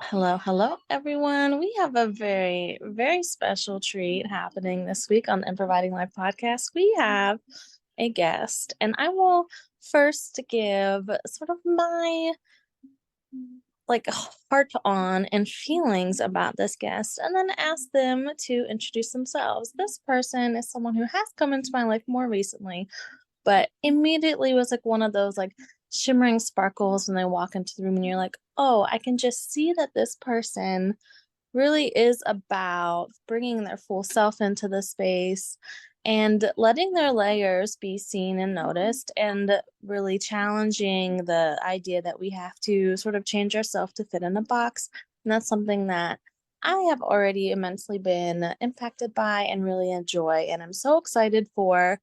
Hello, hello, everyone. We have a very, very special treat happening this week on the Improvising Life podcast. We have a guest, and I will first give sort of my like heart on and feelings about this guest, and then ask them to introduce themselves. This person is someone who has come into my life more recently, but immediately was like one of those like shimmering sparkles when they walk into the room and you're like, oh, I can just see that this person really is about bringing their full self into the space and letting their layers be seen and noticed, and really challenging the idea that we have to sort of change ourselves to fit in a box. And that's something that I have already immensely been impacted by and really enjoy. And I'm so excited for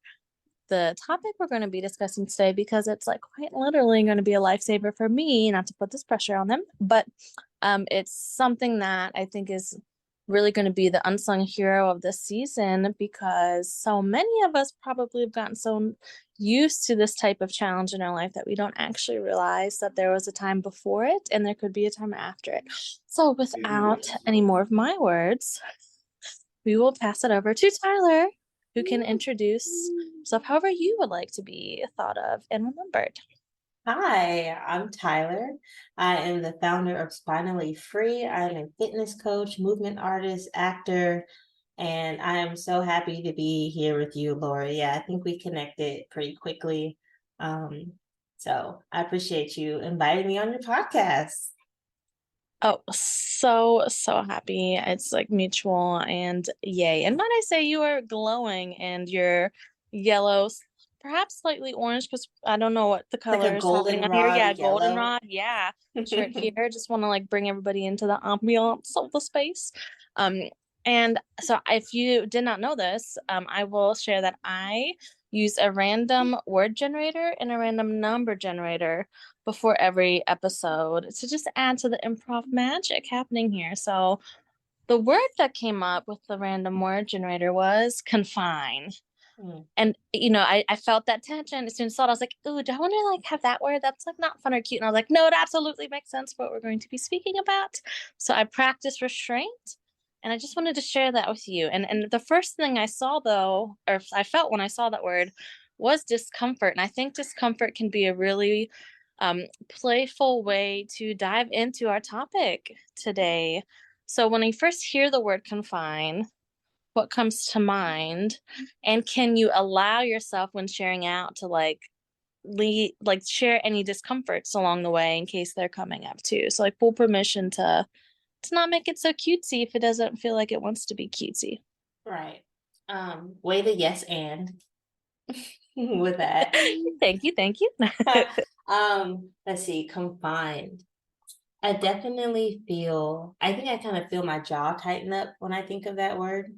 the topic we're going to be discussing today because it's like quite literally going to be a lifesaver for me, not to put this pressure on them, but it's something that I think is really going to be the unsung hero of this season, because so many of us probably have gotten so used to this type of challenge in our life that we don't actually realize that there was a time before it and there could be a time after it. So without any more of my words, we will pass it over to Tyler, who can introduce himself however you would like to be thought of and remembered. Hi, I'm Tyler. I am the founder of Spinally Free. I'm a fitness coach, movement artist, actor, and I am so happy to be here with you, Laura. Yeah, I think we connected pretty quickly. Um, so I appreciate you inviting me on your podcast. Oh, so happy. It's like mutual and yay. And might I say you are glowing and your yellow, perhaps slightly orange, because I don't know what the Like color a is happening on here. Yeah, goldenrod yellow. goldenrod. Yeah, shirt here. Just want to like bring everybody into the ambiance of the space. Um, and so if you did not know this, I will share that I use a random word generator and a random number generator before every episode to just add to the improv magic happening here. So the word that came up with the random word generator was confine. Hmm. And I felt that tension as soon as I saw it. I was like, ooh, do I want to like have that word that's like not fun or cute? And I was like, no, it absolutely makes sense for what we're going to be speaking about. So I practiced restraint, and I just wanted to share that with you. And the first thing I saw though, or I felt when I saw that word, was discomfort. And I think discomfort can be a really playful way to dive into our topic today. So when you first hear the word confine, what comes to mind, and can you allow yourself when sharing out to like share any discomforts along the way in case they're coming up too, so like full permission to not make it so cutesy if it doesn't feel like it wants to be cutesy. Right. Way to yes and with that. Thank you. Let's see, confined. I definitely I think I kind of feel my jaw tighten up when I think of that word.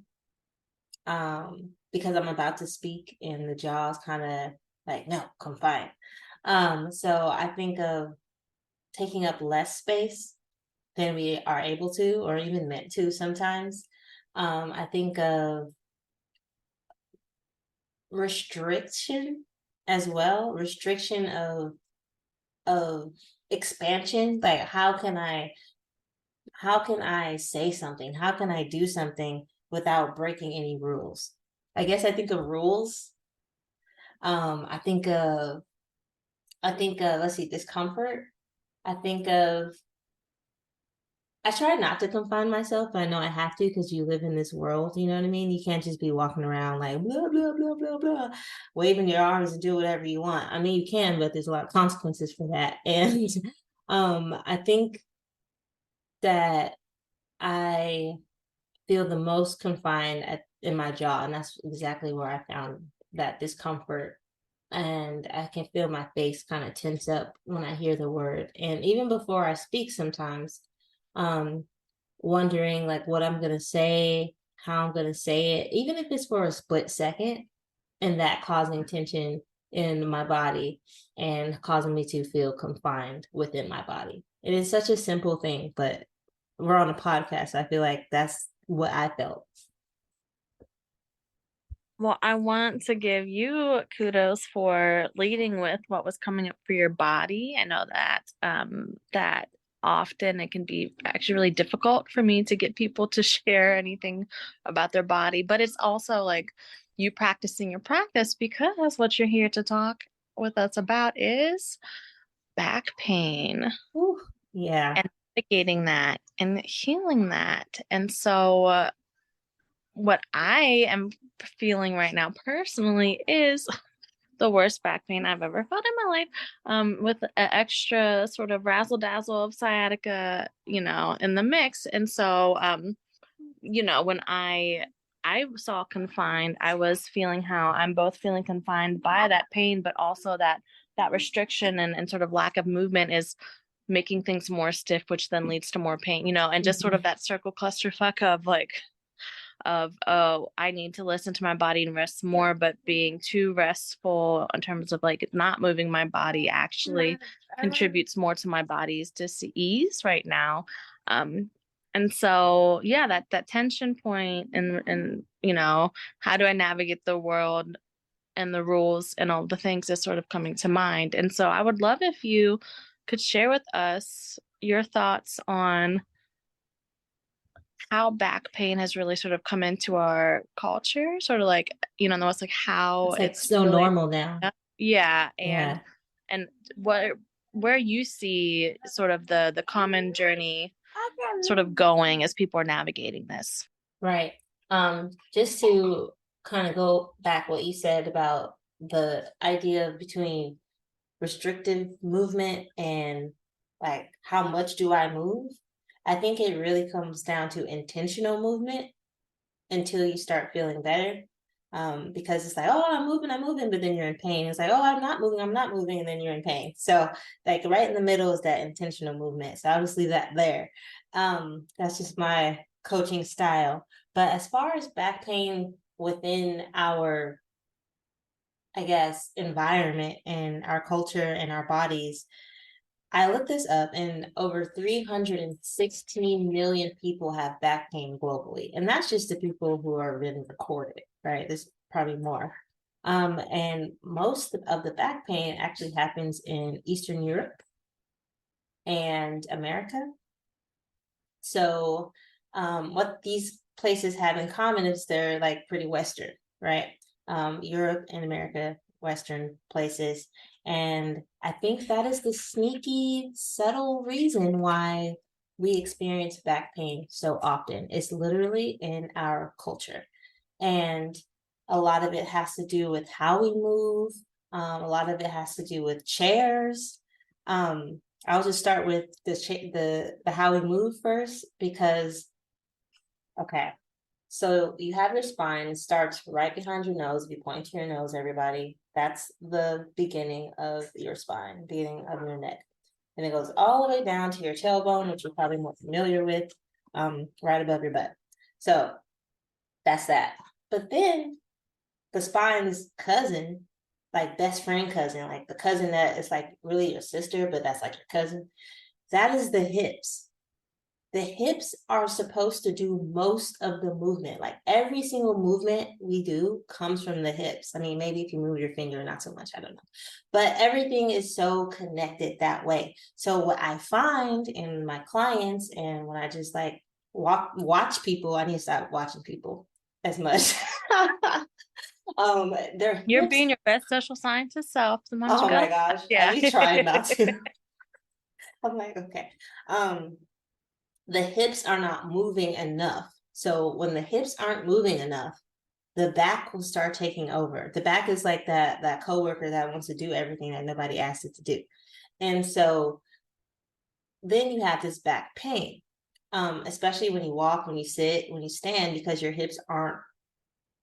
Because I'm about to speak and the jaw's kind of like, no, confine. So I think of taking up less space than we are able to, or even meant to sometimes. I think of restriction as well, restriction of expansion. Like how can I say something? How can I do something without breaking any rules? I guess I think of rules. Um, I think of let's see, discomfort. I think of I try not to confine myself, but I know I have to because you live in this world, you know what I mean? You can't just be walking around like blah blah blah blah blah, waving your arms and do whatever you want. I mean you can, but there's a lot of consequences for that. And I think that I feel the most confined in my jaw, and that's exactly where I found that discomfort. And I can feel my face kind of tense up when I hear the word, and even before I speak, sometimes, um, wondering like what I'm gonna say, how I'm gonna say it, even if it's for a split second, and that causing tension in my body and causing me to feel confined within my body. It is such a simple thing, but we're on a podcast. I feel like that's what I felt. Well, I want to give you kudos for leading with what was coming up for your body. I know that that often it can be actually really difficult for me to get people to share anything about their body. But it's also like you practicing your practice, because what you're here to talk with us about is back pain Whew. Yeah. and navigating that and healing that. And so, what I am feeling right now personally is the worst back pain I've ever felt in my life, with an extra sort of razzle dazzle of sciatica, in the mix. And so, when I saw confined, I was feeling how I'm both feeling confined by that pain, but also that restriction and sort of lack of movement is making things more stiff, which then leads to more pain, and just sort of that circle clusterfuck of like oh, I need to listen to my body and rest more, but being too restful in terms of like not moving my body actually contributes more to my body's dis-ease right now. And so yeah, that tension point, and how do I navigate the world and the rules and all the things is sort of coming to mind. And so I would love if you could share with us your thoughts on how back pain has really sort of come into our culture, sort of like, in the West, like how It's like it's so really, normal now. yeah, and Yeah. and what where you see sort of the common journey sort of going as people are navigating this. Right. Just to kind of go back what you said about the idea between restrictive movement and like how much do I move? I think it really comes down to intentional movement until you start feeling better. Because it's like, oh, I'm moving, but then you're in pain. It's like, oh, I'm not moving, and then you're in pain. So, like, right in the middle is that intentional movement. So, I'll just leave that there. That's just my coaching style. But as far as back pain within our, I guess, environment and our culture and our bodies, I looked this up, and over 316 million people have back pain globally. And that's just the people who are been recorded, right? There's probably more. And most of the back pain actually happens in Eastern Europe and America. So, what these places have in common is they're like pretty Western, right? Europe and America, Western places. And I think that is the sneaky, subtle reason why we experience back pain so often. It's literally in our culture. And a lot of it has to do with how we move. A lot of it has to do with chairs. I'll just start with the how we move first, because okay, so you have your spine. It starts right behind your nose. If you point to your nose, everybody, that's the beginning of your spine, beginning of your neck. And it goes all the way down to your tailbone, which you're probably more familiar with, right above your butt. So that's that. But then the spine's cousin, like best friend cousin, like the cousin that is like really your sister, but that's like your cousin, that is the hips. The hips are supposed to do most of the movement. Like every single movement we do comes from the hips. I mean, maybe if you move your finger, not so much, I don't know. But everything is so connected that way. So what I find in my clients, and when I just like watch people, I need to stop watching people as much. Their You're hips. being your best social scientist self. Sometimes you Oh my gotta, gosh, I yeah. be trying not to. I'm like, okay. The hips are not moving enough. So when the hips aren't moving enough, the back will start taking over. The back is like that coworker that wants to do everything that nobody asked it to do. And so then you have this back pain, especially when you walk, when you sit, when you stand, because your hips aren't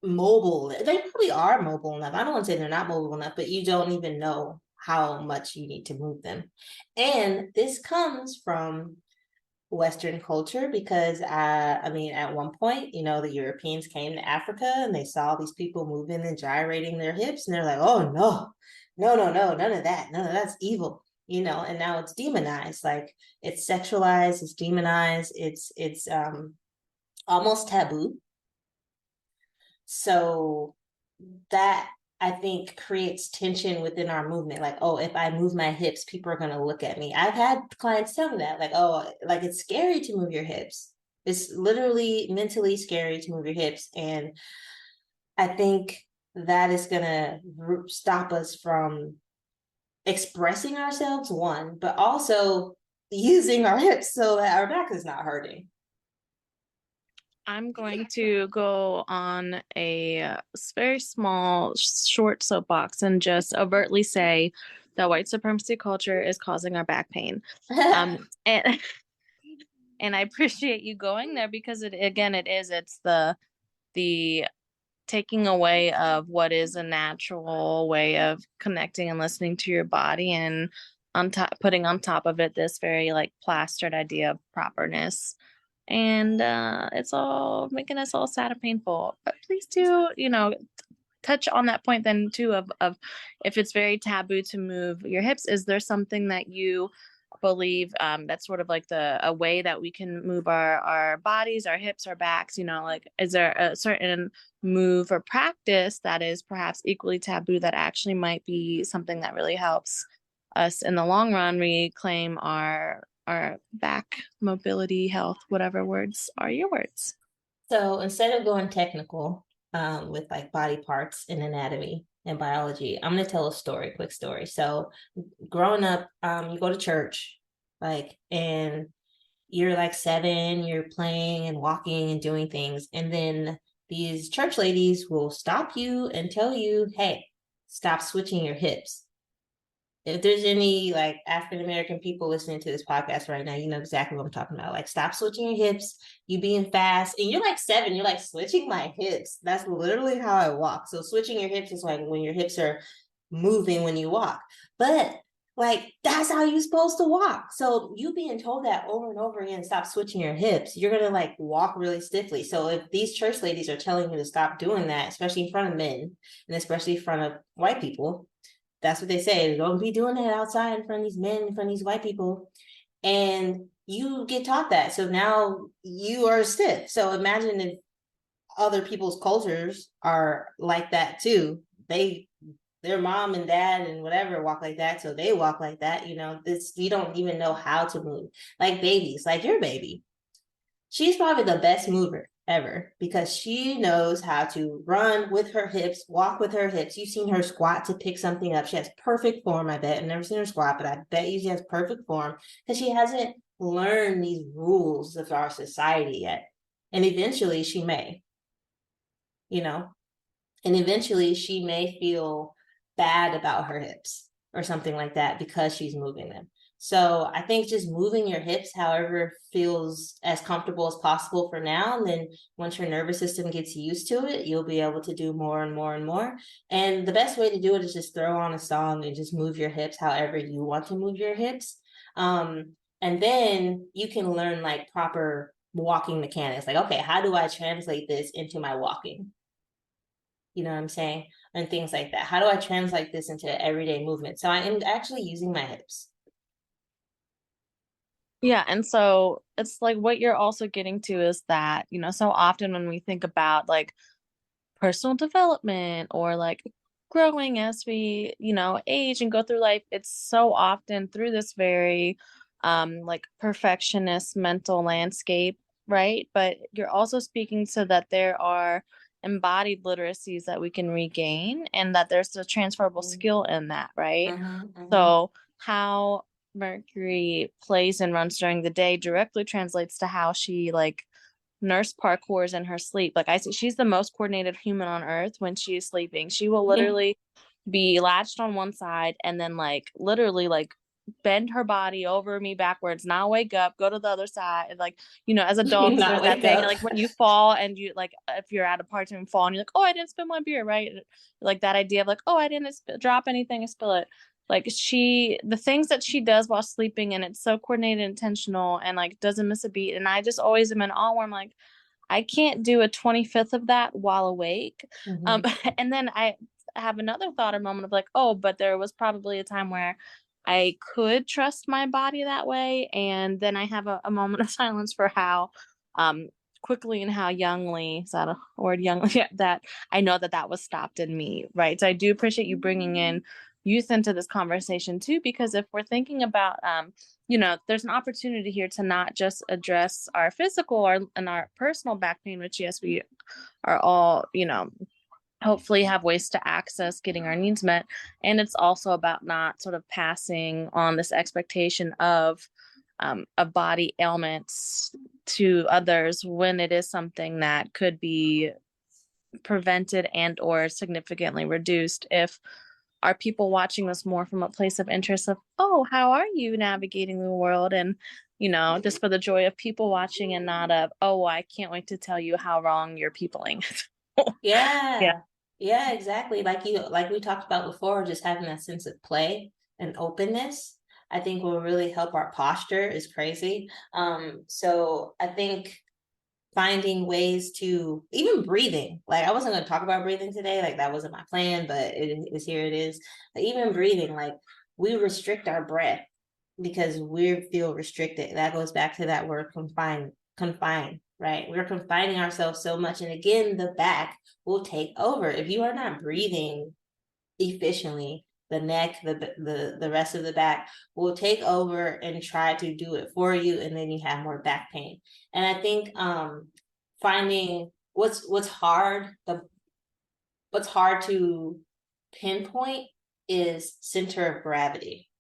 mobile. They probably are mobile enough. I don't want to say they're not mobile enough, but you don't even know how much you need to move them. And this comes from Western culture, because I mean, at one point, the Europeans came to Africa and they saw these people moving and gyrating their hips, and they're like, oh no, no, no, no, none of that's evil, and now it's demonized, like it's sexualized, it's demonized, it's almost taboo. So that I think creates tension within our movement. Like, oh, if I move my hips, people are going to look at me. I've had clients tell me that, like, oh, like it's scary to move your hips. It's literally mentally scary to move your hips. And I think that is going to stop us from expressing ourselves, one, but also using our hips so that our back is not hurting. I'm going to go on a very small, short soapbox and just overtly say that white supremacy culture is causing our back pain. And and I appreciate you going there because it again it is it's the taking away of what is a natural way of connecting and listening to your body and on top putting on top of it this very like plastered idea of properness and it's all making us all sad and painful. But please do, touch on that point then too of if it's very taboo to move your hips, is there something that you believe that's sort of like a way that we can move our bodies, our hips, our backs, like is there a certain move or practice that is perhaps equally taboo that actually might be something that really helps us in the long run reclaim our back mobility, health, whatever words are your words? So instead of going technical with like body parts and anatomy and biology, I'm going to tell a story, quick story. So growing up, you go to church, like, and you're like 7, you're playing and walking and doing things. And then these church ladies will stop you and tell you, hey, stop switching your hips. If there's any like African American people listening to this podcast right now, you know exactly what I'm talking about. Like, stop switching your hips. You being fast, and you're like 7. You're like switching my hips. That's literally how I walk. So switching your hips is like when your hips are moving when you walk. But like that's how you're supposed to walk. So you being told that over and over again, stop switching your hips, you're gonna like walk really stiffly. So if these church ladies are telling you to stop doing that, especially in front of men and especially in front of white people, that's what they say. Don't be doing that outside in front of these men, in front of these white people. And you get taught that. So now you are stiff. So imagine if other people's cultures are like that too. Their mom and dad and whatever walk like that. So they walk like that. This, you don't even know how to move. Like babies, like your baby. She's probably the best mover ever because she knows how to run with her hips, walk with her hips. You've seen her squat to pick something up. She has perfect form, I bet. I've never seen her squat, but I bet you she has perfect form because she hasn't learned these rules of our society yet. And eventually she may, you know, and eventually she may feel bad about her hips or something like that because she's moving them. So I think just moving your hips however feels as comfortable as possible for now. And then once your nervous system gets used to it, you'll be able to do more and more and more. And the best way to do it is just throw on a song and just move your hips however you want to move your hips. And then you can learn like proper walking mechanics. Like, okay, how do I translate this into my walking? You know what I'm saying? And things like that. How do I translate this into everyday movement? So I am actually using my hips. Yeah, and so it's like what you're also getting to is that, so often when we think about like personal development or like growing as we, age and go through life, it's so often through this very like perfectionist mental landscape, right? But you're also speaking to that there are embodied literacies that we can regain and that there's a transferable skill in that, right? So how Mercury plays and runs during the day directly translates to how she like nurse parkours in her sleep. Like I see, she's the most coordinated human on earth when she's sleeping. She will literally be latched on one side and then like literally like bend her body over me backwards, now wake up, go to the other side. Like, as adults, Not there's that wake thing up. like when you fall and you like if you're at a party and fall and you're like, oh, I didn't spill my beer, right? Like that idea of like, oh, I didn't drop anything and spill it. Like the things that she does while sleeping and it's so coordinated, intentional, and like doesn't miss a beat. And I just always am in awe where I'm like, I can't do a 25th of that while awake. And then I have another thought or moment of like, oh, but there was probably a time where I could trust my body that way. And then I have a moment of silence for how quickly and how youngly, is that a word, youngly, yeah, that I know that that was stopped in me, right? So I do appreciate you bringing in youth into this conversation too, because if we're thinking about, there's an opportunity here to not just address our physical or and our personal back pain, which yes, we are all, hopefully have ways to access getting our needs met. And it's also about not sort of passing on this expectation of body ailments to others when it is something that could be prevented and or significantly reduced if are people watching this more from a place of interest of, oh, how are you navigating the world? And, just for the joy of people watching and not of, oh, I can't wait to tell you how wrong you're peopling. Yeah. Yeah. Yeah, exactly. Like we talked about before, just having that sense of play and openness, I think will really help our posture is crazy. So I think finding ways to even breathing, like I wasn't going to talk about breathing today, like that wasn't my plan, but it is here it is. But even breathing, like we restrict our breath because we feel restricted. That goes back to that word confine, right? We're confining ourselves so much. And again, the back will take over. If you are not breathing efficiently, the neck, the rest of the back will take over and try to do it for you, and then you have more back pain. And I think finding what's hard to pinpoint is center of gravity.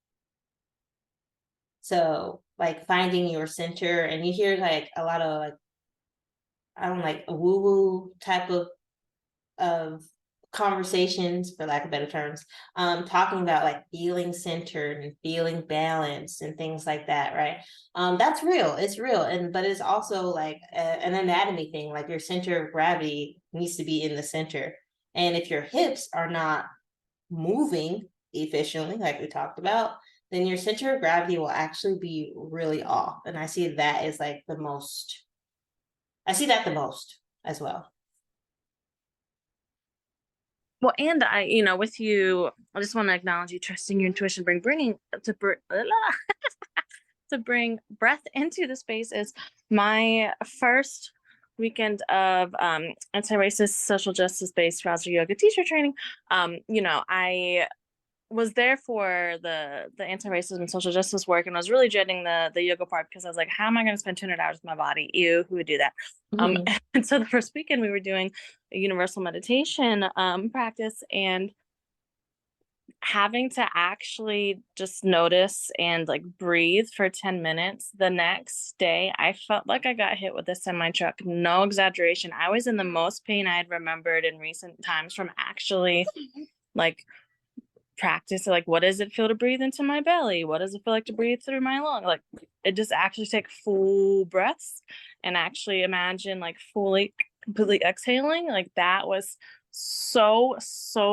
So like finding your center, and you hear like a lot of like, I don't like a woo-woo type of conversations, for lack of better terms, talking about like feeling centered and feeling balanced and things like that, right? That's real, it's real, but it's also like an anatomy thing. Like your center of gravity needs to be in the center, and if your hips are not moving efficiently, like we talked about, then your center of gravity will actually be really off. And I see that as like I see that the most as well. Well, and with you, I just want to acknowledge you trusting your intuition, to bring breath into the space is my first weekend of anti-racist social justice based Raja yoga teacher training. I was there for the anti-racism and social justice work, and I was really dreading the yoga part because I was like, how am I going to spend 200 hours with my body? Ew, who would do that? Mm-hmm. And so the first weekend we were doing a universal meditation practice, and having to actually just notice and like breathe for 10 minutes. The next day I felt like I got hit with a semi truck. No exaggeration. I was in the most pain I had remembered in recent times from actually like practice, like what does it feel to breathe into my belly, what does it feel like to breathe through my lung, like it just actually take full breaths and actually imagine like fully completely exhaling. Like that was so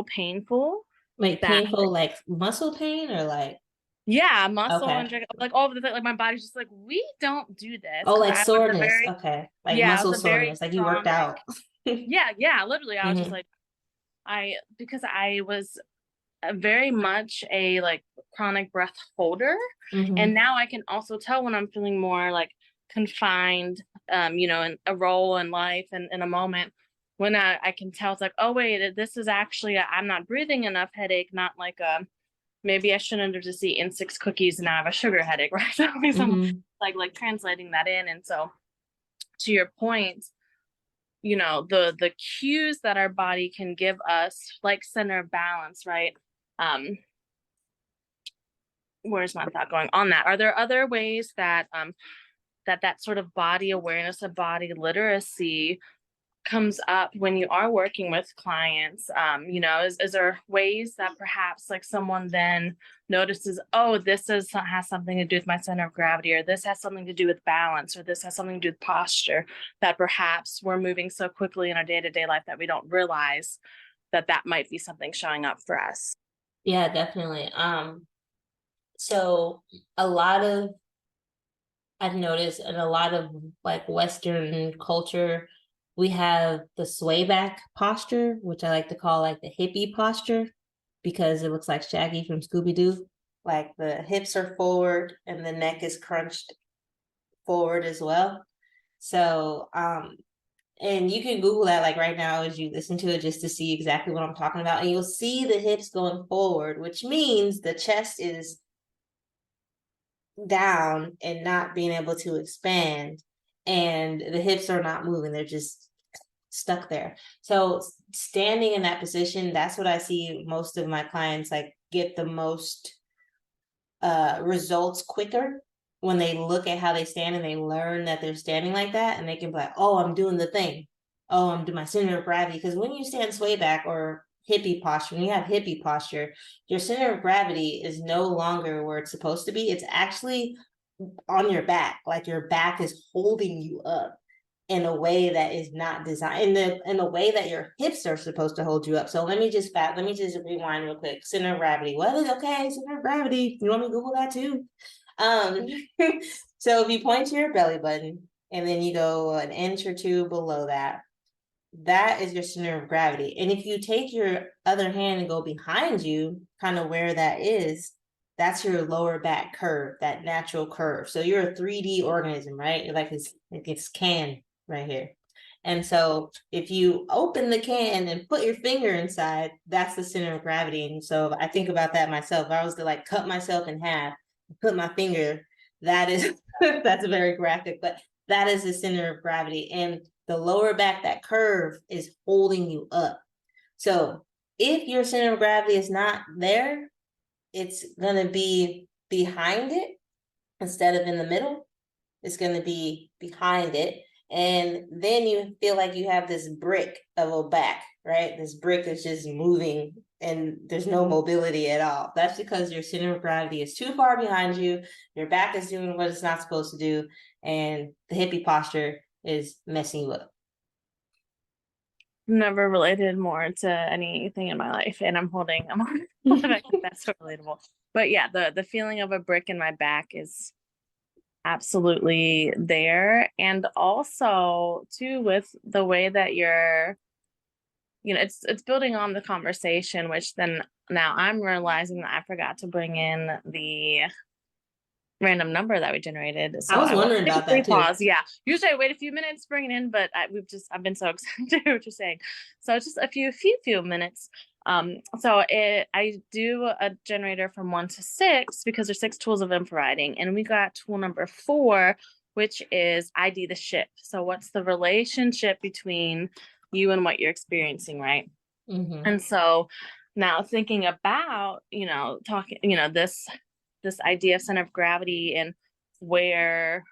painful. Like That painful, like muscle pain, or like yeah, muscle okay. and like all of the like my body's just like, we don't do this Oh, because like I was a soreness. very Okay. Like yeah, I muscle was a very soreness, like you worked chronic out. yeah, literally I was just Hmm. like because I was very much a like chronic breath holder, and Hmm. now I can also tell when I'm feeling more like confined, in a role in life and in a moment when I can tell it's like, oh wait, this is actually I'm not breathing enough headache, not like a maybe I shouldn't have just eaten 6 cookies and now I have a sugar headache, right? So I'm Hmm. like translating that in, and so to your point, the cues that our body can give us, like center balance, right? Um, where's my thought going on that? Are there other ways that that sort of body awareness of body literacy comes up when you are working with clients? Is there ways that perhaps like someone then notices, oh, has something to do with my center of gravity, or this has something to do with balance, or this has something to do with posture, that perhaps we're moving so quickly in our day-to-day life that we don't realize that that might be something showing up for us. Yeah, definitely. So a lot of I've noticed in a lot of like Western culture, we have the sway back posture, which I like to call like the hippie posture, because it looks like Shaggy from Scooby Doo. Like the hips are forward and the neck is crunched forward as well. So, and you can Google that like right now as you listen to it just to see exactly what I'm talking about. And you'll see the hips going forward, which means the chest is down and not being able to expand. And the hips are not moving, they're just stuck there. So standing in that position, that's what I see most of my clients like get the most results quicker when they look at how they stand and they learn that they're standing like that, and they can be like, oh, I'm doing the thing. Oh, I'm doing my center of gravity. Because when you stand sway back or hippie posture, when you have hippie posture, your center of gravity is no longer where it's supposed to be. It's actually on your back, like your back is holding you up in a way that is not designed in the way that your hips are supposed to hold you up. So let me just rewind real quick. Center of gravity. What is okay? Center of gravity. You want me to Google that too? Um, so if you point to your belly button and then you go an inch or two below that, that is your center of gravity. And if you take your other hand and go behind you, kind of where that is, that's your lower back curve, that natural curve. So you're a 3D organism, right? You're like this can right here. And so if you open the can and put your finger inside, that's the center of gravity. And so I think about that myself. If I was to like cut myself in half, put my finger, that is that's very graphic, but that is the center of gravity. And the lower back, that curve is holding you up. So if your center of gravity is not there, it's going to be behind it instead of in the middle. It's going to be behind it. And then you feel like you have this brick of a back, right? This brick is just moving and there's no mobility at all. That's because your center of gravity is too far behind you. Your back is doing what it's not supposed to do. And the hippie posture is messing you up. Never related more to anything in my life, and I'm holding the fact that that's so relatable. But yeah, the feeling of a brick in my back is absolutely there. And also too, with the way that you're, it's building on the conversation, which then now I'm realizing that I forgot to bring in the random number that we generated. So I was I will wondering take a about brief that too. pause. Yeah. Usually I wait a few minutes to bring it in, but I've been so excited to hear what you're saying. So just a few minutes. I do a generator from 1 to 6 because there's 6 tools of info writing, and we got tool number 4, which is ID the ship. So what's the relationship between you and what you're experiencing, right? Mm-hmm. And so now thinking about, talking, this idea of center of gravity and where,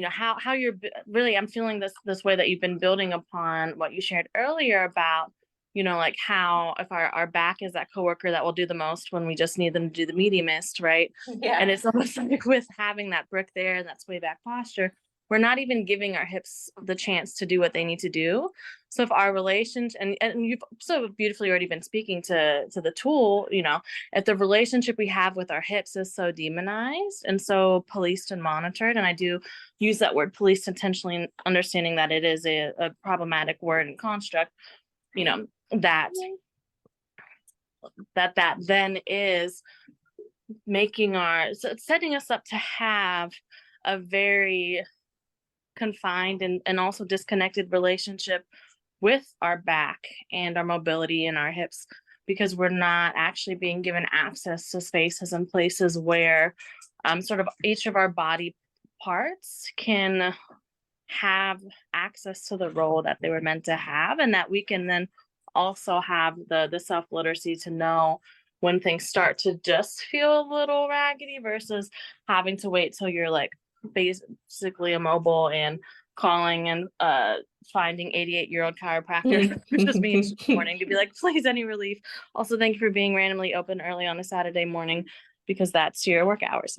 how you're really, I'm feeling this way that you've been building upon what you shared earlier about, like how if our back is that coworker that will do the most when we just need them to do the mediumest, right? Yeah. And it's almost like with having that brick there and that sway back posture, we're not even giving our hips the chance to do what they need to do. So if our relations, and you've so beautifully already been speaking to the tool, if the relationship we have with our hips is so demonized and so policed and monitored, and I do use that word police intentionally, understanding that it is a problematic word and construct, that then is making setting us up to have a very confined and also disconnected relationship with our back and our mobility and our hips, because we're not actually being given access to spaces and places where sort of each of our body parts can have access to the role that they were meant to have, and that we can then also have the self literacy to know when things start to just feel a little raggedy versus having to wait till you're like basically immobile and calling and finding 88-year-old chiropractor just me in the morning to be like, please, any relief. Also, thank you for being randomly open early on a Saturday morning because that's your work hours,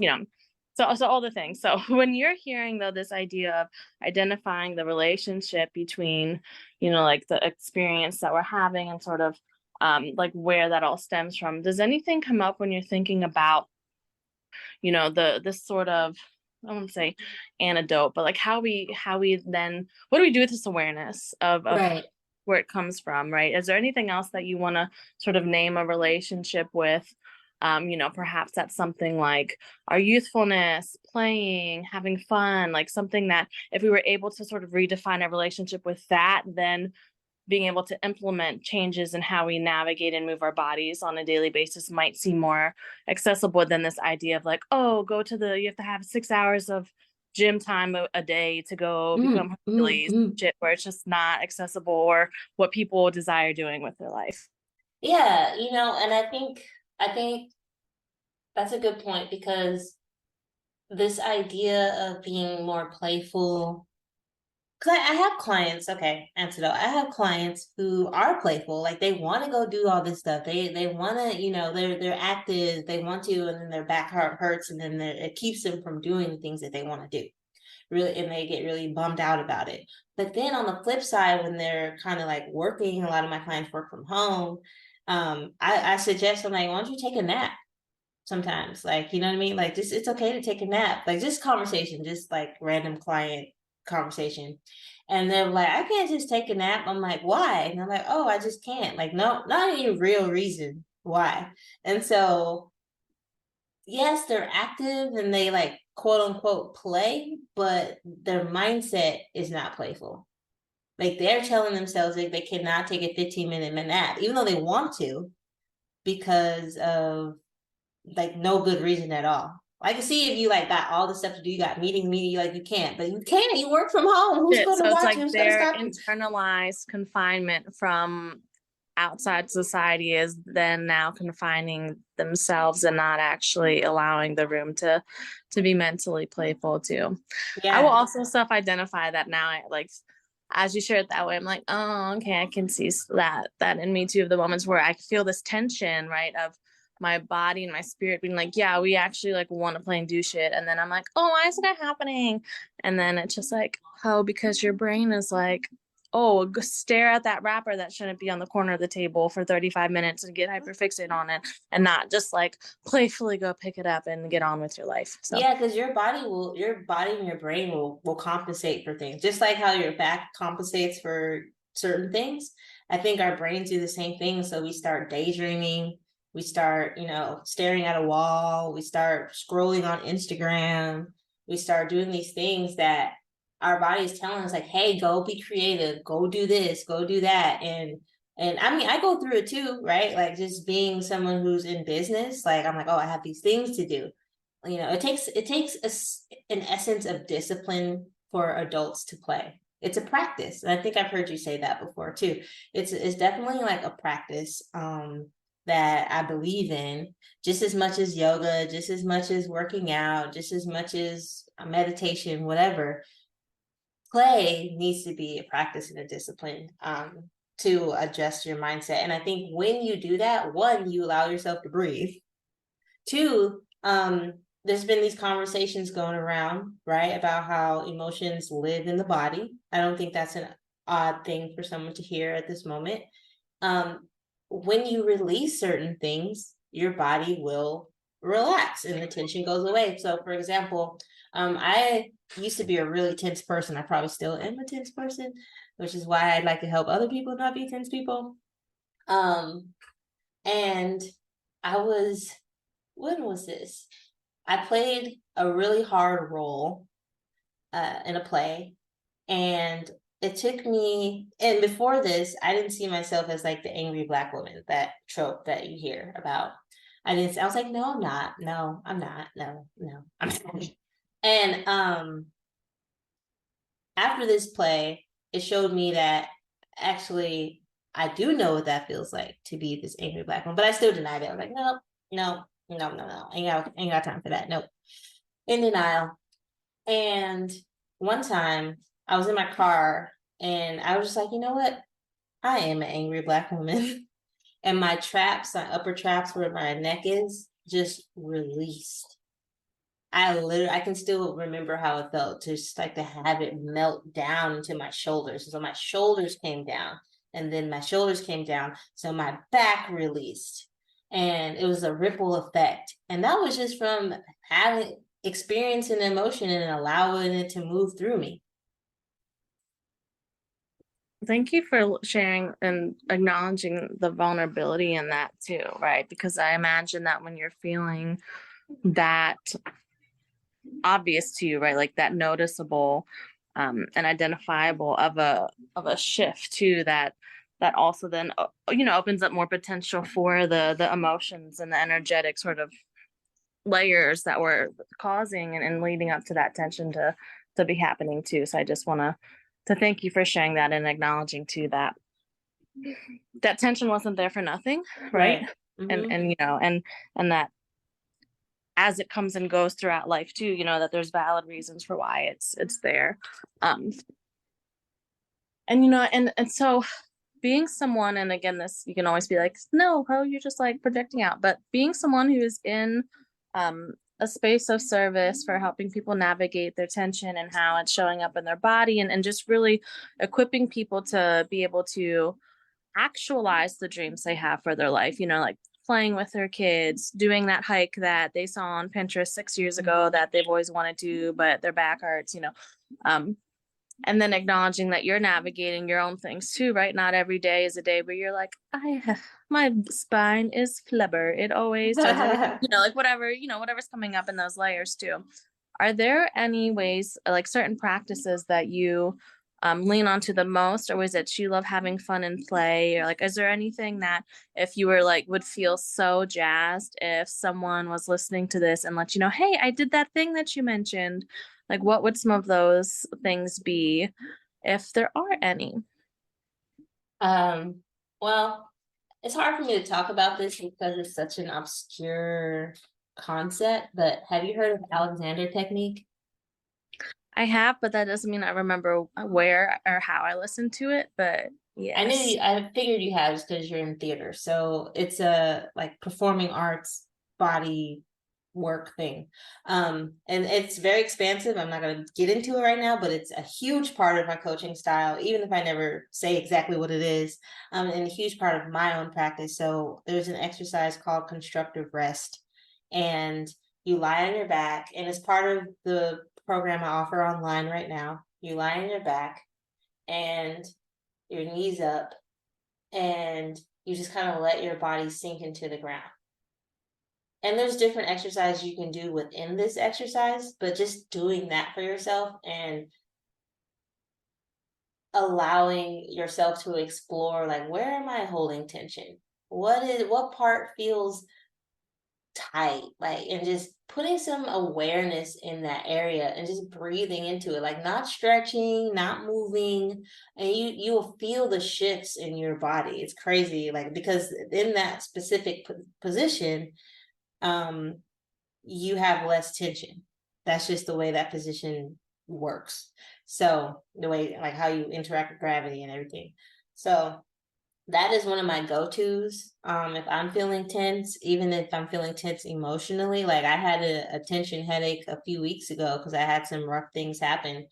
So all the things. So when you're hearing though this idea of identifying the relationship between, like the experience that we're having and sort of like where that all stems from, does anything come up when you're thinking about, this sort of, I won't say antidote, but like how we then, what do we do with this awareness of Right. where it comes from, right? Is there anything else that you want to sort of name a relationship with Perhaps that's something like our youthfulness, playing, having fun, like something that if we were able to sort of redefine our relationship with that, then being able to implement changes in how we navigate and move our bodies on a daily basis might seem more accessible than this idea of like, oh, you have to have 6 hours of gym time a day to go Mm, become mm, Hercules, mm. shit, where it's just not accessible or what people desire doing with their life. Yeah, and I think that's a good point because this idea of being more playful, because I have clients, okay, antidote. I have clients who are playful, like they want to go do all this stuff. They want to, they're active, they want to, and then their back hurts, and then it keeps them from doing the things that they want to do. Really, and they get really bummed out about it. But then on the flip side, when they're kind of like working, a lot of my clients work from home. I suggest, I'm like, why don't you take a nap? Sometimes, like, you know what I mean, like, just it's okay to take a nap, like just conversation, just like random client conversation. And they're like, I can't just take a nap. I'm like, why? And I'm like, oh, I just can't. Like, no, not any real reason why. And so yes, they're active and they like quote unquote play, but their mindset is not playful. Like they're telling themselves like they cannot take a 15-minute nap, even though they want to, because of like no good reason at all. I can see if you like got all the stuff to do, you got meeting, like you can't, but you can. You work from home. Who's Shit, going to so it's watch like you? Who's going to their stop you? internalized confinement from outside society is then now confining themselves and not actually allowing the room to be mentally playful too. I will Yeah, also self-identify that now. Like as you share it that way, I'm like, oh, okay, I can see that in me too. Of the moments where I feel this tension, right, of my body and my spirit being like, yeah, we actually like want to play and do shit, and then I'm like, oh, why is that happening? And then it's just like, oh, because your brain is like, oh, stare at that wrapper that shouldn't be on the corner of the table for 35 minutes and get hyperfixated on it and not just like playfully go pick it up and get on with your life. So yeah, because your body and your brain will compensate for things, just like how your back compensates for certain things. I think our brains do the same thing. So we start daydreaming, we start, staring at a wall, we start scrolling on Instagram, we start doing these things that our body is telling us, like, hey, go be creative, go do this, go do that. And I mean, I go through it too, right? Like just being someone who's in business, like I'm like, oh, I have these things to do. It takes an essence of discipline for adults to play. It's a practice, and I think I've heard you say that before too. It's definitely like a practice that I believe in, just as much as yoga, just as much as working out, just as much as meditation, whatever. Play needs to be a practice and a discipline to adjust your mindset. And I think when you do that, one, you allow yourself to breathe. Two, there's been these conversations going around, right, about how emotions live in the body. I don't think that's an odd thing for someone to hear at this moment. Um, when you release certain things, your body will relax and the tension goes away. So, for example, I used to be a really tense person. I probably still am a tense person, which is why I'd like to help other people not be tense people. Um, and I was when was this? I played a really hard role in a play, and it took me. And before this, I didn't see myself as like the angry Black woman, that trope that you hear about. I didn't. I was like, no, I'm not. No, I'm not. No, no, I'm not. And after this play, it showed me that actually I do know what that feels like to be this angry Black woman, but I still denied it. I was like, no, no, no, no, no. Ain't got time for that. Nope. In denial. And one time I was in my car and I was just like, you know what? I am an angry Black woman. And my traps, my upper traps where my neck is, just released. I can still remember how it felt to just like to have it melt down into my shoulders. So my shoulders came down, and then my shoulders came down. So my back released, and it was a ripple effect. And that was just from having experiencing emotion and allowing it to move through me. Thank you for sharing and acknowledging the vulnerability in that too, right? Because I imagine that when you're feeling that obvious to you, right, like that noticeable and identifiable of a shift too, that also then opens up more potential for the emotions and the energetic sort of layers that were causing and leading up to that tension to be happening too. So I just want to thank you for sharing that and acknowledging too that that tension wasn't there for nothing, right? Right. And Mm-hmm. and that as it comes and goes throughout life too, that there's valid reasons for why it's there. um and so being someone, and again, this, you can always be like, no, Ho, you're just like projecting out, but being someone who is in a space of service for helping people navigate their tension and how it's showing up in their body, and just really equipping people to be able to actualize the dreams they have for their life, like playing with their kids, doing that hike that they saw on Pinterest 6 years ago that they've always wanted to, but their back hurts, um, and then acknowledging that you're navigating your own things too, right? Not every day is a day where you're like, my spine is flubber. It always does, like whatever, whatever's coming up in those layers too. Are there any ways, like certain practices that you lean onto the most, or is it you love having fun and play? Or like, is there anything that if you were like, would feel so jazzed if someone was listening to this and let you know, hey, I did that thing that you mentioned? Like, what would some of those things be, if there are any? um, well, it's hard for me to talk about this because it's such an obscure concept, but have you heard of Alexander technique? I have, but that doesn't mean I remember where or how I listened to it. But yes. I figured you have because you're in theater. So it's a like performing arts body work thing. And it's very expansive. I'm not going to get into it right now, but it's a huge part of my coaching style, even if I never say exactly what it is, and a huge part of my own practice. So there's an exercise called constructive rest, and you lie on your back, and it's part of the program I offer online right now. You lie on your back and your knees up, and you just kind of let your body sink into the ground. And there's different exercises you can do within this exercise, but just doing that for yourself and allowing yourself to explore, like, where am I holding tension? What part feels tight, like, and just putting some awareness in that area and just breathing into it, like not stretching, not moving, and you will feel the shifts in your body. It's crazy, like, because in that specific position, um you have less tension. That's just the way that position works. So the way, like, how you interact with gravity and everything. So that is one of my go-tos. If I'm feeling tense, even if I'm feeling tense emotionally, like I had a tension headache a few weeks ago because I had some rough things happen,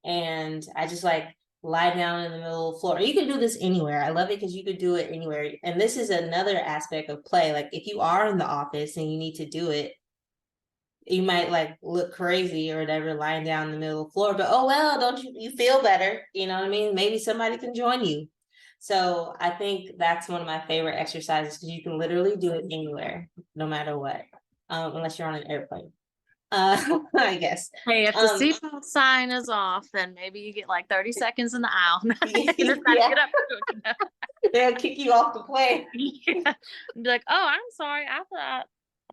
and I just like lie down in the middle of the floor. You can do this anywhere. I love it because you could do it anywhere. And this is another aspect of play. Like if you are in the office and you need to do it, you might like look crazy or whatever lying down in the middle of the floor, but oh well, don't you feel better, you know what I mean? Maybe somebody can join you. So I think that's one of my favorite exercises because you can literally do it anywhere, no matter what, unless you're on an airplane, I guess. Hey, if the um seatbelt sign is off, then maybe you get like 30 seconds in the aisle. And it's time to get yeah, up. they'll kick you off the plane. Yeah. And be like, oh, I'm sorry. I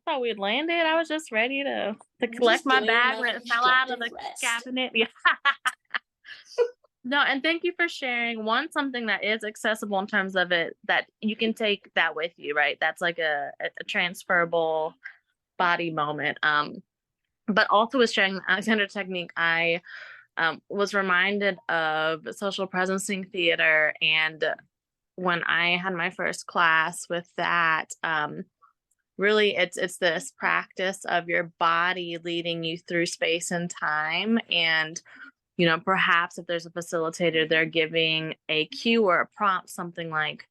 thought we had landed. I was just ready to I'm collect just my doing bag my when it fell out of constructive the rest. cabinet. Yeah. No, and thank you for sharing something that is accessible in terms of it, that you can take that with you, right? That's like a transferable body moment. But also with sharing the Alexander technique, I was reminded of social presencing theater, and when I had my first class with that, really it's this practice of your body leading you through space and time, and perhaps if there's a facilitator, they're giving a cue or a prompt, something like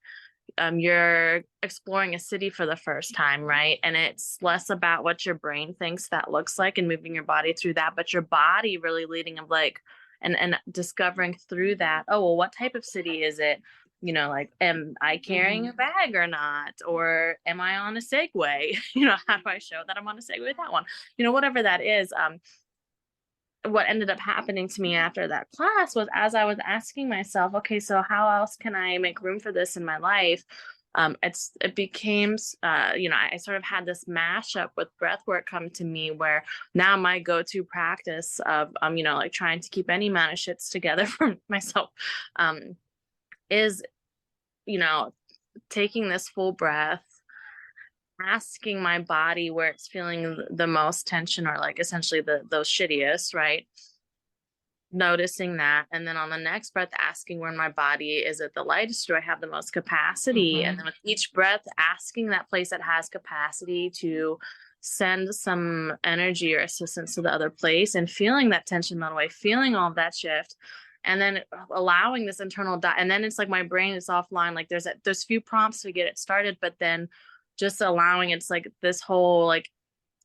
you're exploring a city for the first time, right? And it's less about what your brain thinks that looks like and moving your body through that, but your body really leading of like, and discovering through that, oh, well, what type of city is it? You know, like, am I carrying a bag or not? Or am I on a Segway? You know, how do I show that I'm on a Segway with that one? You know, whatever that is. What ended up happening to me after that class was, as I was asking myself, okay, so how else can I make room for this in my life? It became, you know, I sort of had this mashup with breath work come to me, where now my go-to practice of, you know, like trying to keep any amount of shits together for myself, is, you know, taking this full breath, asking my body where it's feeling the most tension, or like essentially those shittiest, right? Noticing that, and then on the next breath asking where in my body is it the lightest, do I have the most capacity, and then with each breath asking that place that has capacity to send some energy or assistance to the other place, and feeling that tension melt away, feeling all of that shift, and then allowing this internal and then it's like my brain is offline, like there's few prompts to get it started, but then just allowing, it's like this whole like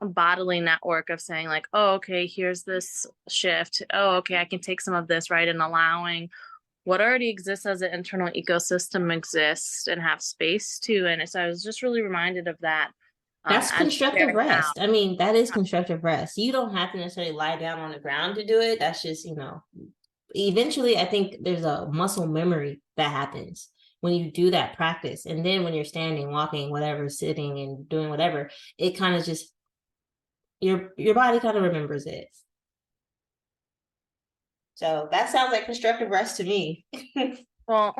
bodily network of saying like, oh, okay, here's this shift, oh, okay, I can take some of this, right? And allowing what already exists as an internal ecosystem exist and have space to. And so I was just really reminded of that. That's constructive rest. Out. I mean, that is constructive rest. You don't have to necessarily lie down on the ground to do it. That's just, you know, eventually I think there's a muscle memory that happens when you do that practice. And then when you're standing, walking, whatever, sitting and doing whatever, it kind of just, your body kind of remembers it. So that sounds like constructive rest to me. Well,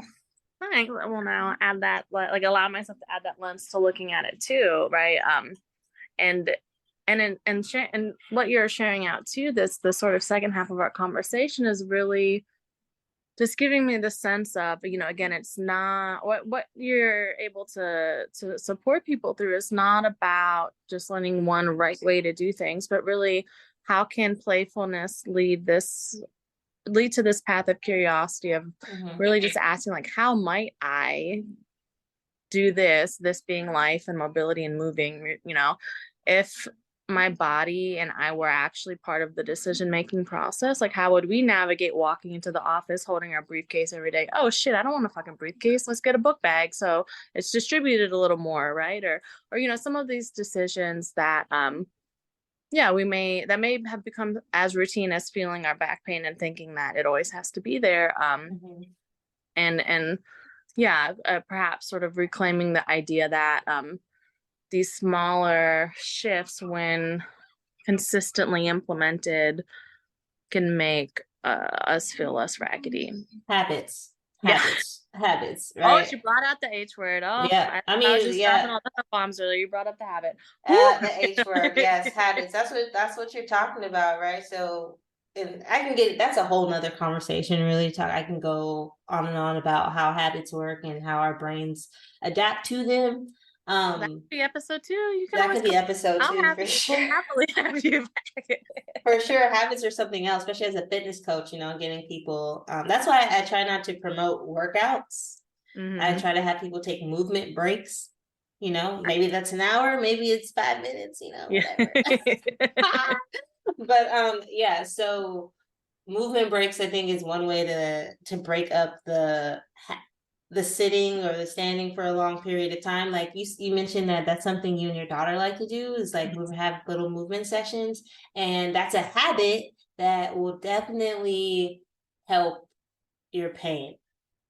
I will now add that, like allow myself to add that lens to looking at it too, right? And what you're sharing out too, the sort of second half of our conversation is really just giving me the sense of, you know, again, it's not what you're able to support people through is not about just learning one right way to do things, but really how can playfulness lead to this path of curiosity of really just asking like, how might I do this being life and mobility and moving, you know, if my body and I were actually part of the decision-making process, like how would we navigate walking into the office holding our briefcase every day? Oh shit, I don't want a fucking briefcase. Let's get a book bag. So it's distributed a little more, right? Or, you know, some of these decisions that, yeah, that may have become as routine as feeling our back pain and thinking that it always has to be there. And yeah, perhaps sort of reclaiming the idea that these smaller shifts, when consistently implemented, can make us feel less raggedy. Habits, right? Oh, she brought out the H word. Oh, yeah. I mean, I was just dropping all the bombs earlier. You brought up the habit. The H word, yes, habits. That's what you're talking about, right? So, and I can get, that's a whole nother conversation. Really, I can go on and on about how habits work and how our brains adapt to them. That could be episode 2. You can that could be episode 2 for sure. Happily have you back. For sure, habits are something else, especially as a fitness coach. You know, getting people. That's why I try not to promote workouts. I try to have people take movement breaks. You know, maybe that's an hour, maybe it's 5 minutes. You know, whatever. But yeah. So movement breaks, I think, is one way to break up the sitting or the standing for a long period of time. Like you mentioned that's something you and your daughter like to do, is like have little movement sessions, and that's a habit that will definitely help your pain,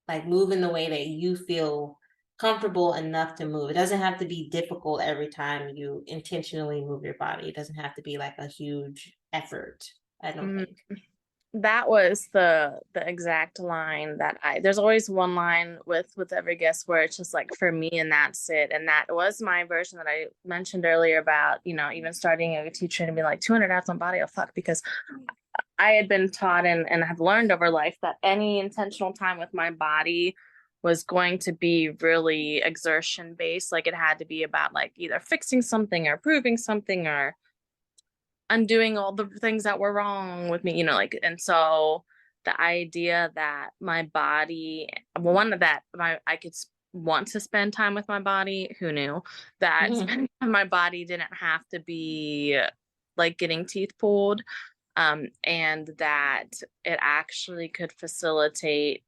like move in the way that you feel comfortable enough to move. It doesn't have to be difficult every time you intentionally move your body. It doesn't have to be like a huge effort, I don't think. That was the exact line that there's always one line with every guest where it's just like, for me, and that's it. And that was my version that I mentioned earlier about, you know, even starting a teacher and be like 200 hours on body. Oh fuck, because I had been taught and have learned over life that any intentional time with my body was going to be really exertion based. Like it had to be about like either fixing something or proving something or undoing all the things that were wrong with me, you know, like, and so the idea that my body, I could want to spend time with my body, who knew that spending time with my body didn't have to be like getting teeth pulled. and that it actually could facilitate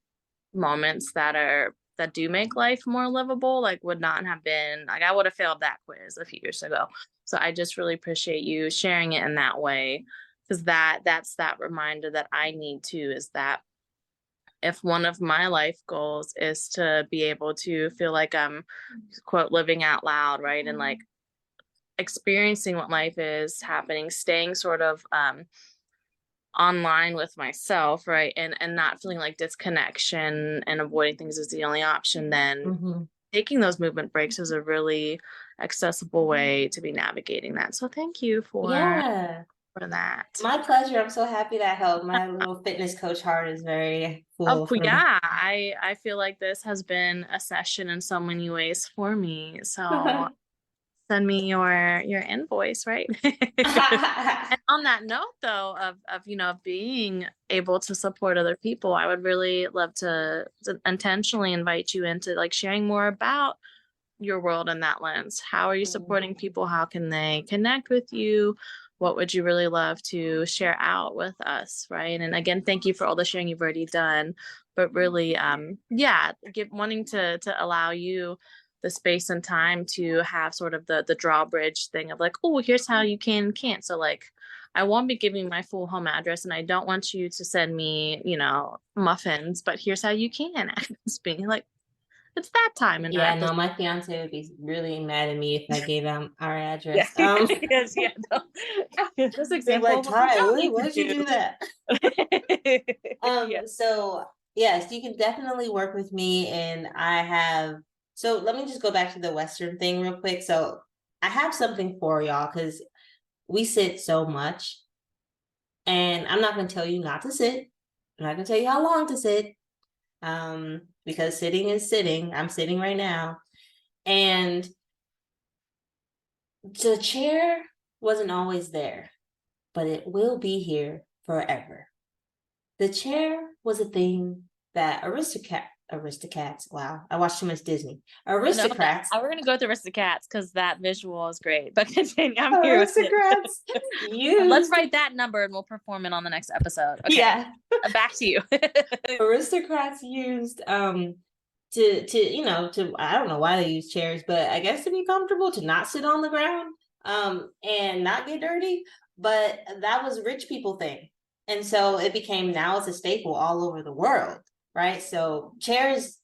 moments that do make life more livable, like would not have been like I would have failed that quiz a few years ago. So I just really appreciate you sharing it in that way, because that's that reminder that I need too, is that if one of my life goals is to be able to feel like I'm quote living out loud, right? And like experiencing what life is happening, staying sort of online with myself, right? And not feeling like disconnection and avoiding things is the only option, then Mhm. taking those movement breaks is a really accessible way to be navigating that. So thank you Yeah. for that. My pleasure. I'm so happy that helped. My little fitness coach heart is very Oh full from. yeah, I feel like this has been a session in so many ways for me. So send me your invoice, right? And on that note though, of being able to support other people, I would really love to intentionally invite you into like sharing more about your world in that lens. How are you supporting people? How can they connect with you? What would you really love to share out with us, right? And again, thank you for all the sharing you've already done, but really yeah, wanting to allow you the space and time to have sort of the drawbridge thing of like, oh, here's how you can't. So like I won't be giving my full home address, and I don't want you to send me, muffins, but here's how you can access me. Like, it's that time in our Yeah, episode. no, my fiance would be really mad at me if I gave him our Yeah. address. Yes, yeah. No. This They'd be example like, of what we Ty, don't need why'd you do that? to do. Yeah. So yes, you can definitely work with me, and I have. So let me just go back to the Western thing real quick. So I have something for y'all because we sit so much, and I'm not going to tell you not to sit. I'm not going to tell you how long to sit, because sitting is sitting. I'm sitting right now, and the chair wasn't always there, but it will be here forever. The chair was a thing that aristocrats, wow, I watched too much Disney. No, Aristocrats, we're gonna go with Aristocats because that visual is great. But continue, I'm here with it. aristocrats Let's used, write that number and we'll perform it on the next episode. Okay. yeah, Back to you. aristocrats used to to I don't know why they use chairs, but I guess to be comfortable, to not sit on the ground and not get dirty. But that was rich people thing. And so it became, now it's a staple all over the world, right? So chairs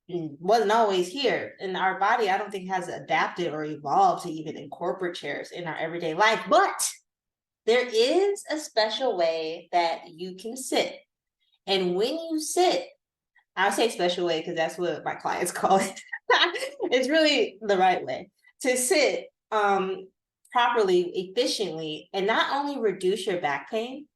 wasn't always here, and our body I don't think has adapted or evolved to even incorporate chairs in our everyday life. But there is a special way that you can sit. And when you sit, I say special way because that's what my clients call it. It's really the right way to sit properly, efficiently, and not only reduce your back pain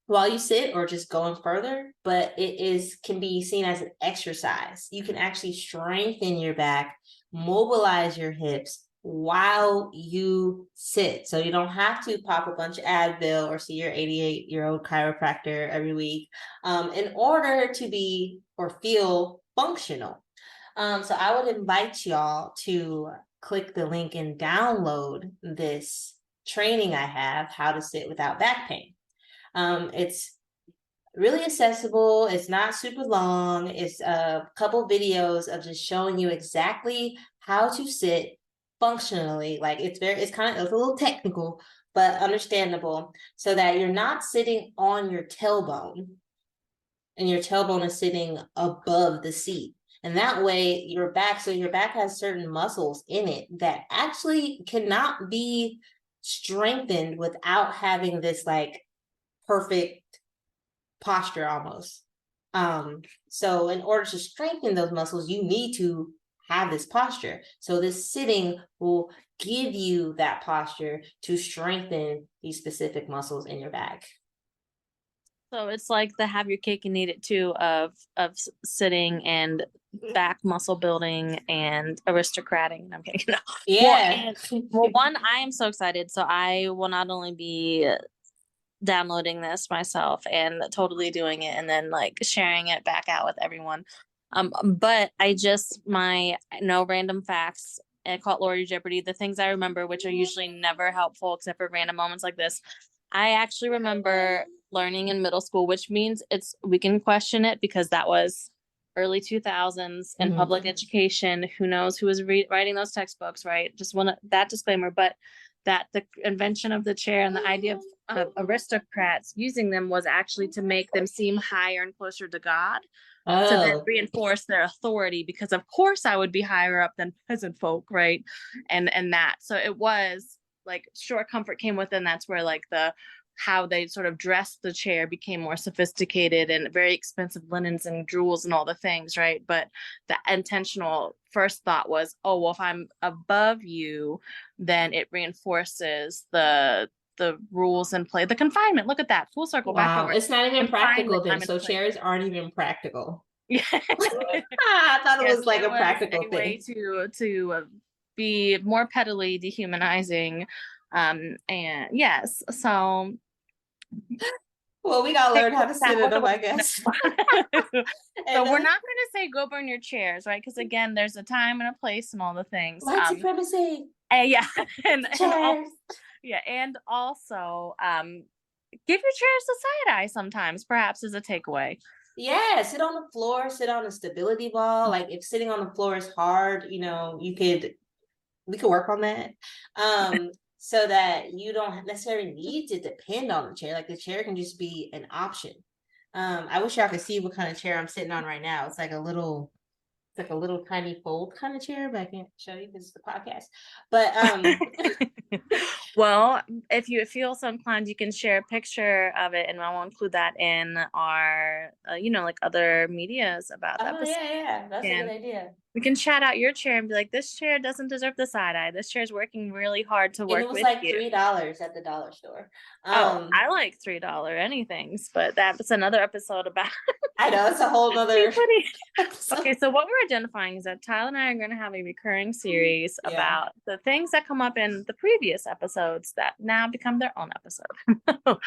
while you sit or just going further, but it is can be seen as an exercise. You can actually strengthen your back, mobilize your hips while you sit. So you don't have to pop a bunch of Advil or see your 88-year-old chiropractor every week in order to be or feel functional. So I would invite y'all to click the link and download this training I have, How to Sit Without Back Pain. It's really accessible. It's not super long. It's a couple videos of just showing you exactly how to sit functionally. Like it's kind of, it's a little technical, but understandable, so that you're not sitting on your tailbone and your tailbone is sitting above the seat. And that way your back, so your back has certain muscles in it that actually cannot be strengthened without having this like perfect posture almost. So in order to strengthen those muscles, you need to have this posture. So this sitting will give you that posture to strengthen these specific muscles in your back. So it's like the have your cake and eat it too of sitting and back muscle building and aristocrating. I'm kidding. No. Yeah. Well, one, I am so excited. So I will not only be downloading this myself and totally doing it and then like sharing it back out with everyone. But I just my no random facts. I call it Lori Jeopardy. The things I remember, which are usually never helpful except for random moments like this. I actually remember learning in middle school, which means we can question it because that was early 2000s in public education. Who knows who was writing those textbooks, right? Just want that disclaimer, but that the invention of the chair and the idea of aristocrats using them was actually to make them seem higher and closer to God. To then reinforce their authority, because of course I would be higher up than peasant folk, right? And that, so it was like short comfort came with, and that's where like how they sort of dressed the chair became more sophisticated and very expensive linens and jewels and all the things, right? But the intentional first thought was, oh, well, if I'm above you, then it reinforces the rules in play. The confinement, look at that, full circle back over. It's not even practical then. So chairs aren't even practical. Yeah. I thought it was like a practical thing. Way to be more pettily dehumanizing. And yes, so well, we gotta learn how to sit in them, I guess. So we're not going to say go burn your chairs, right? Because again, there's a time and a place and all the things. White supremacy. Yeah, and also give your chairs the side eye sometimes, perhaps, as a takeaway. Yeah, sit on the floor, sit on a stability ball. Like if sitting on the floor is hard, we could work on that. So that you don't necessarily need to depend on the chair. Like the chair can just be an option. I wish y'all could see what kind of chair I'm sitting on right now. It's like a little tiny fold kind of chair, but I can't show you because it's the podcast. But well, if you feel so inclined, you can share a picture of it, and I will include that in our, like other medias about that. Yeah, that's a good idea. We can chat out your chair and be like, this chair doesn't deserve the side eye. This chair is working really hard to work with. It was like $3 at the dollar store. I like $3 anythings, but that's another episode about. I know, it's a whole nother. Okay, so what we're identifying is that Tyler and I are going to have a recurring series about the things that come up in the previous episodes that now become their own episode.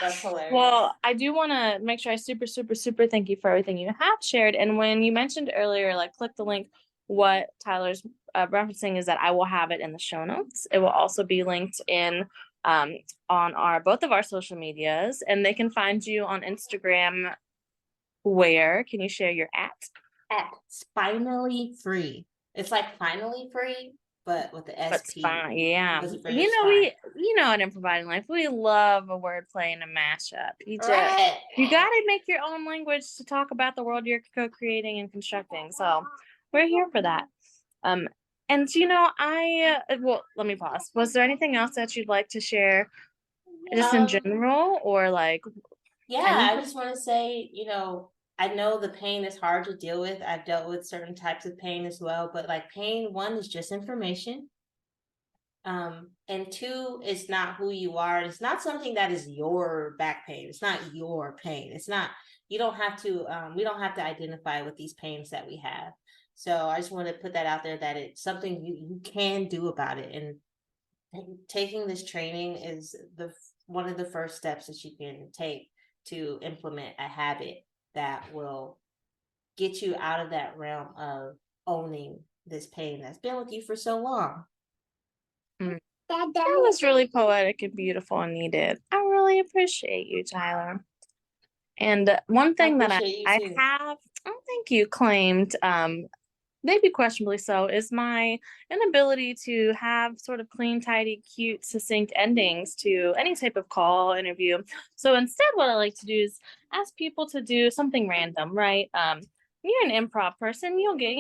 That's hilarious. Well, I do want to make sure I super, super, super thank you for everything you have shared. And when you mentioned earlier, like click the link, what Tyler's referencing is that I will have it in the show notes. It will also be linked in on both of our social medias, and they can find you on Instagram. Where can you share your at Spinally Free? It's like finally free, but with the SP. Yeah. At In Providing Life, we love a wordplay and a mashup. You gotta make your own language to talk about the world you're co-creating and constructing. So we're here for that. And let me pause. Was there anything else that you'd like to share, just in general, or like? Yeah, I just want to say, I know the pain is hard to deal with. I've dealt with certain types of pain as well, but like pain, one, is just information. And two, it's not who you are. It's not something that is your back pain. It's not your pain. It's not, we don't have to identify with these pains that we have. So I just want to put that out there, that it's something you can do about it. And taking this training is one of the first steps that you can take to implement a habit that will get you out of that realm of owning this pain that's been with you for so long. That was really poetic and beautiful and needed. I really appreciate you, Tyler. And one thing that I have, thank you, claimed, maybe questionably so, is my inability to have sort of clean, tidy, cute, succinct endings to any type of call, interview. So instead, what I like to do is ask people to do something random, right? You're an improv person, you'll get,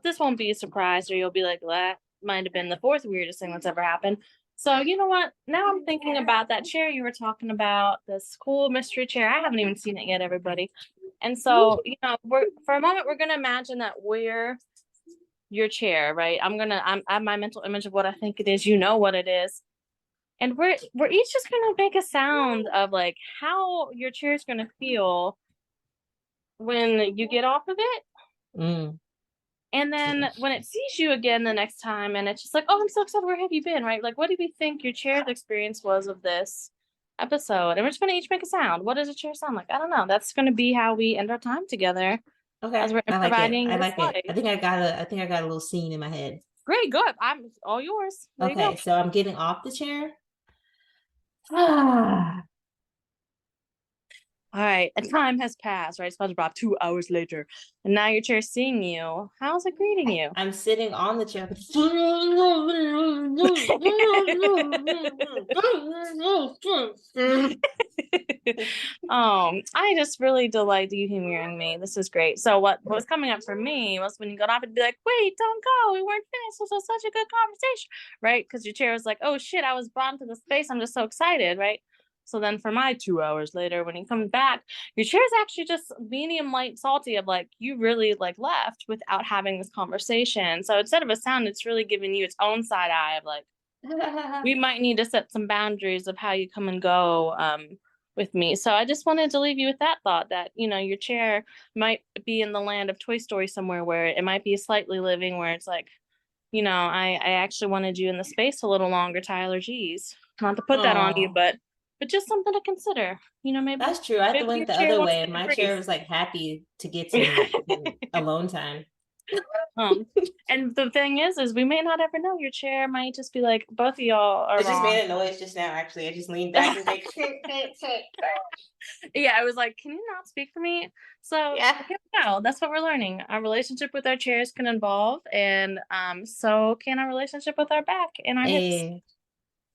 this won't be a surprise, or you'll be like, that might have been the fourth weirdest thing that's ever happened. So you know what? Now I'm thinking about that chair you were talking about, this cool mystery chair. I haven't even seen it yet, everybody. And so, for a moment, we're going to imagine that we're your chair, right? I have my mental image of what I think it is. You know what it is. And we're each just going to make a sound of like how your chair is going to feel when you get off of it. And then when it sees you again the next time, and it's just like, oh, I'm so excited. Where have you been, right? Like, what do we think your chair's experience was of this episode? And we're just going to each make a sound. What does a chair sound like? I don't know. That's going to be how we end our time together. Okay, as we're providing. I like it. I think I got a little scene in my head. Great, good. I'm all yours. Okay, so I'm getting off the chair. Ah, All right, and time has passed, right? SpongeBob, 2 hours later. And now your chair's seeing you. How's it greeting you? I'm sitting on the chair. I just really delight you humoring me. This is great. So what was coming up for me was when you got off and be like, wait, don't go. We weren't finished. This was such a good conversation, right? Because your chair was like, oh shit, I was brought into the space. I'm just so excited, right? So then for my 2 hours later, when he comes back, your chair is actually just medium light salty of like, you really like left without having this conversation. So instead of a sound, it's really giving you its own side eye of like, we might need to set some boundaries of how you come and go with me. So I just wanted to leave you with that thought that, your chair might be in the land of Toy Story somewhere where it might be slightly living where it's like, I actually wanted you in the space a little longer, Tyler. Geez. Not to put that on you, Oh, but just something to consider. Maybe that's true. I had to maybe went your the chair other wants way. to be My chair braced. was like happy to get some alone time. um, and the thing is we may not ever know. Your chair might just be like, both of y'all are It just wrong. made a noise just now, actually. I just leaned back and like, Yeah, I was like, can you not speak for me? So yeah. here we go. That's what we're learning. Our relationship with our chairs can evolve, and so can our relationship with our back and our hips. Hey,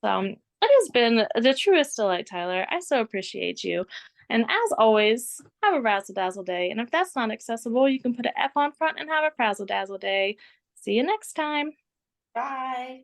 So it has been the truest delight, Tyler. I so appreciate you. And as always, have a razzle dazzle day. And if that's not accessible, you can put an F on front and have a frazzle dazzle day. See you next time. bye.